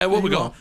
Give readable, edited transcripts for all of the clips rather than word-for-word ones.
What we got?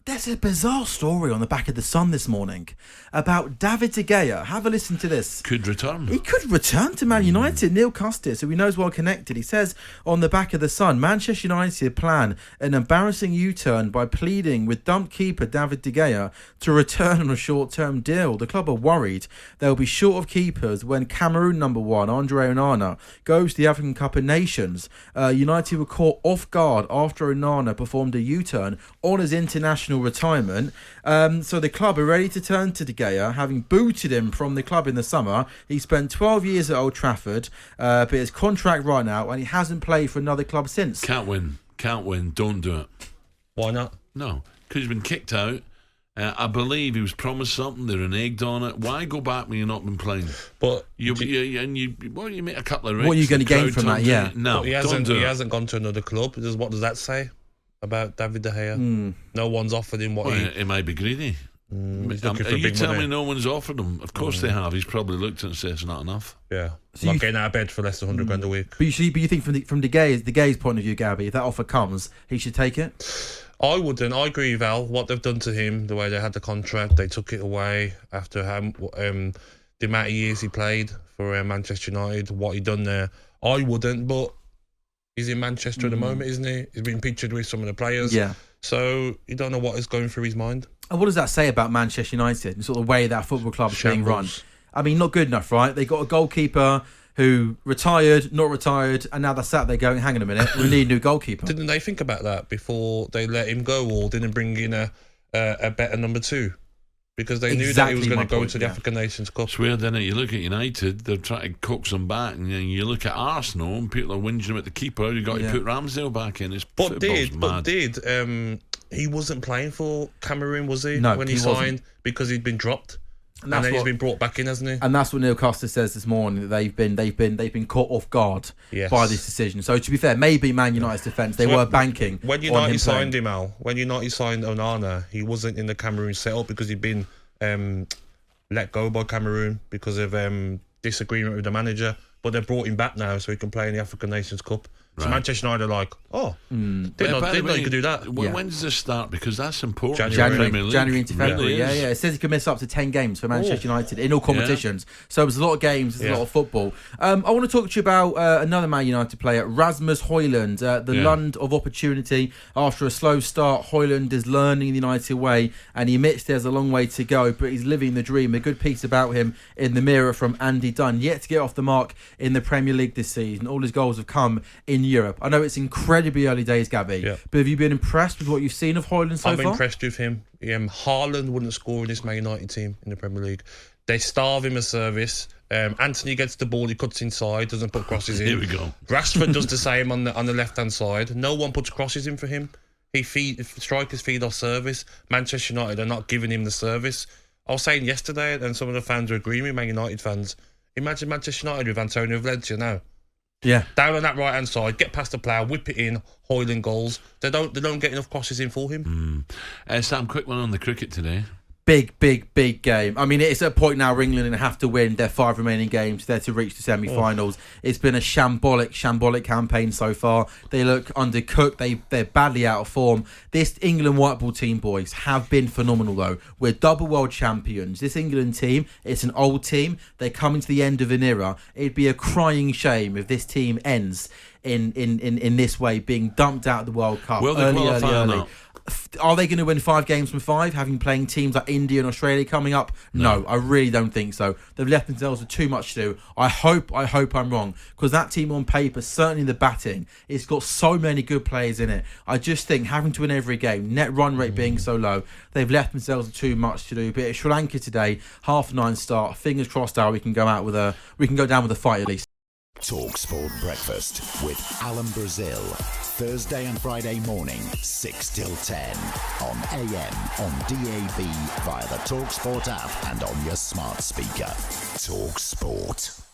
There's a bizarre story on the back of the Sun this morning about David De Gea. Have a listen to this. Could return. He could return to Man United. Neil Custis, who we know is well connected, he says on the back of the Sun, Manchester United plan an embarrassing U-turn by pleading with dumped keeper David De Gea to return on a short-term deal. The club are worried they'll be short of keepers when Cameroon #1 Andre Onana goes to the African Cup of Nations. United were caught off guard after Onana performed a U-turn on his international retirement. So the club are ready to turn to De Gea, having booted him from the club in the summer. He spent 12 years at Old Trafford, but his contract right now, and he hasn't played for another club since. Can't win. Don't do it. Why not? No, because he's been kicked out. I believe he was promised something. They're reneged on it. Why go back when you've not been playing? But you make a couple of. What are you going to gain from that? Yeah, no, he hasn't gone to another club. What does that say about David De Gea? No one's offered him what he might be greedy. Are you telling me no one's offered him? Of course they have. He's probably looked at it and said it's not enough. Yeah, so not getting out of bed for less than 100 grand a week. But you think from De Gea's point of view, Gabby, if that offer comes, he should take it? I wouldn't. I agree with Al. What they've done to him, the way they had the contract, they took it away after the amount of years he played for Manchester United, what he done there. I wouldn't, but he's in Manchester at the moment, isn't he? He's been pictured with some of the players. Yeah. So you don't know what is going through his mind. And what does that say about Manchester United and sort of the way that football club is being run? I mean, not good enough, right? They got a goalkeeper who retired, not retired, and now they're sat there going, hang on a minute, we need a new goalkeeper. Didn't they think about that before they let him go, or didn't bring in a better number 2? Because they knew that he was going to go to the African Nations Cup. It's weird, isn't it? You look at United, they're trying to coax them back, and then you look at Arsenal, and people are whinging about the keeper. You've got to put Ramsdale back in. He wasn't playing for Cameroon, was he? No, when he signed, because he'd been dropped. And then he's been brought back in, hasn't he? And that's what Neil Costa says this morning, that they've been caught off guard by this decision. So to be fair, maybe Man United's defence, they were banking when United signed him, Al. When United signed Onana, he wasn't in the Cameroon setup because he'd been let go by Cameroon because of disagreement with the manager. But they brought him back now so he can play in the African Nations Cup. So Manchester United are like, didn't know you could do that. When does this start? Because that's important. January into February. Yeah. It says he can miss up to 10 games for Manchester United in all competitions. So there's a lot of games, there's a lot of football. I want to talk to you about another Man United player, Rasmus Højlund, the Lund of opportunity. After a slow start, Højlund is learning the United way, and he admits there's a long way to go, but he's living the dream. A good piece about him in the Mirror from Andy Dunn. Yet to get off the mark in the Premier League this season. All his goals have come in Europe. I know it's incredibly early days, Gabby, but have you been impressed with what you've seen of Højlund so far? I'm impressed with him. Haaland wouldn't score in this Man United team in the Premier League. They starve him a service. Anthony gets the ball, he cuts inside, doesn't put crosses in. Here we go. Rashford does the same on the left-hand side. No one puts crosses in for him. Strikers feed off service. Manchester United are not giving him the service. I was saying yesterday, and some of the fans are agreeing with Man United fans, imagine Manchester United with Antonio Valencia now. Yeah, down on that right hand side, get past the plough, whip it in, Højlund goals. They don't get enough crosses in for him. Sam, quick one on the cricket today. Big game. I mean, it's at a point now where England have to win their 5 remaining games there to reach the semi-finals. It's been a shambolic campaign so far. They look undercooked. They're badly out of form. This England white ball team, boys, have been phenomenal though. We're double world champions. This England team, it's an old team. They're coming to the end of an era. It'd be a crying shame if this team ends in this way, being dumped out of the World Cup early. Are they going to win 5 games from 5, having playing teams like India and Australia coming up? No, I really don't think so. They've left themselves with too much to do. I hope I'm wrong, because that team on paper, certainly the batting, it's got so many good players in it. I just think having to win every game, net run rate being so low, they've left themselves with too much to do. But at Sri Lanka today, 9:30 start. Fingers crossed, we can go down with a fight at least. talkSPORT Breakfast with Alan Brazil. Thursday and Friday morning, 6 till 10. On AM, on DAB, via the talkSPORT app and on your smart speaker. talkSPORT.